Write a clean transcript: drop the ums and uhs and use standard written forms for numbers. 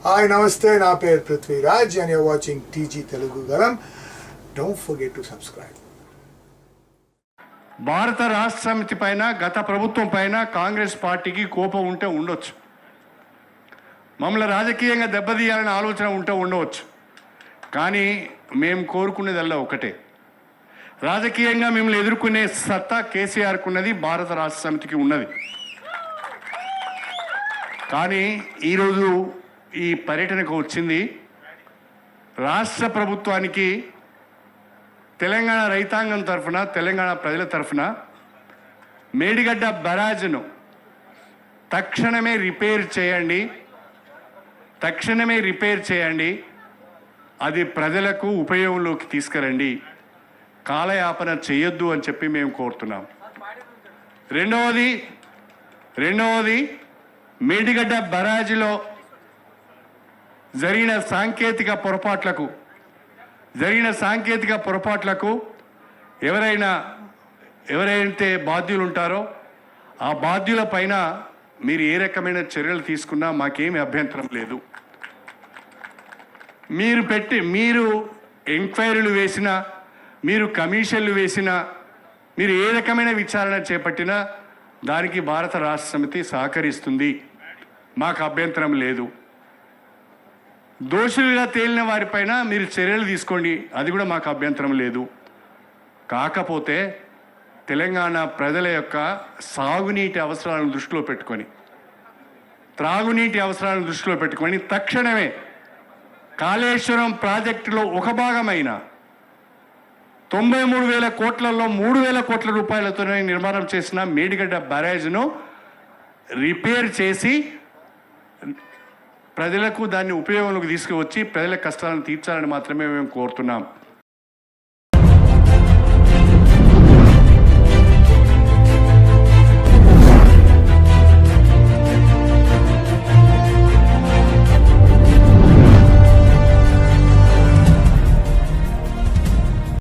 Hi నమస్తే, నా పేరు Prithviraj and you're watching TG Telugu Galam. Don't forget to subscribe. భారత రాష్ట్ర సమితి పైన గత ప్రభుత్వం పైన కాంగ్రెస్ పార్టీకి కోపం ఉంటే ఉండొచ్చు, మమ్మల్ని రాజకీయంగా దెబ్బతీయాలని ఆలోచన ఉంటే ఉండవచ్చు. కానీ మేము కోరుకునేదల్లా ఒకటే, రాజకీయంగా మిమ్మల్ని ఎదుర్కొనే సత్తా కేసీఆర్కు ఉన్నది, భారత రాష్ట్ర సమితికి ఉన్నది. కానీ ఈరోజు ఈ పర్యటనకు వచ్చింది రాష్ట్ర ప్రభుత్వానికి తెలంగాణ రైతాంగం తరఫున, తెలంగాణ ప్రజల తరఫున మేడిగడ్డ బరాజ్ను తక్షణమే రిపేర్ చేయండి, అది ప్రజలకు ఉపయోగంలోకి తీసుకురండి, కాలయాపన చేయొద్దు అని చెప్పి మేము కోరుతున్నాం. రెండవది మేడిగడ్డ బరాజ్లో జరిగిన సాంకేతిక పొరపాట్లకు ఎవరైతే బాధ్యులు ఉంటారో ఆ బాధ్యుల పైన మీరు ఏ రకమైన చర్యలు తీసుకున్నా మాకేమీ అభ్యంతరం లేదు. మీరు ఎంక్వైరీలు వేసినా, మీరు కమిషన్లు వేసినా, మీరు ఏ రకమైన విచారణ చేపట్టినా దానికి భారత రాష్ట్ర సమితి సహకరిస్తుంది, మాకు అభ్యంతరం లేదు. దోషులుగా తేలిన వారిపైన మీరు చర్యలు తీసుకోండి, అది కూడా మాకు అభ్యంతరం లేదు. కాకపోతే తెలంగాణ ప్రజల యొక్క సాగునీటి అవసరాలను దృష్టిలో పెట్టుకొని, త్రాగునీటి అవసరాలను దృష్టిలో పెట్టుకొని తక్షణమే కాళేశ్వరం ప్రాజెక్టులో ఒక భాగమైన 93,000 కోట్లలో 3,000 కోట్ల రూపాయలతోనే నిర్మాణం చేసిన మేడిగడ్డ బ్యారేజ్ను రిపేర్ చేసి ప్రజలకు దాన్ని ఉపయోగంలోకి తీసుకువచ్చి ప్రజల కష్టాలను తీర్చాలని మాత్రమే మేము కోరుతున్నాం.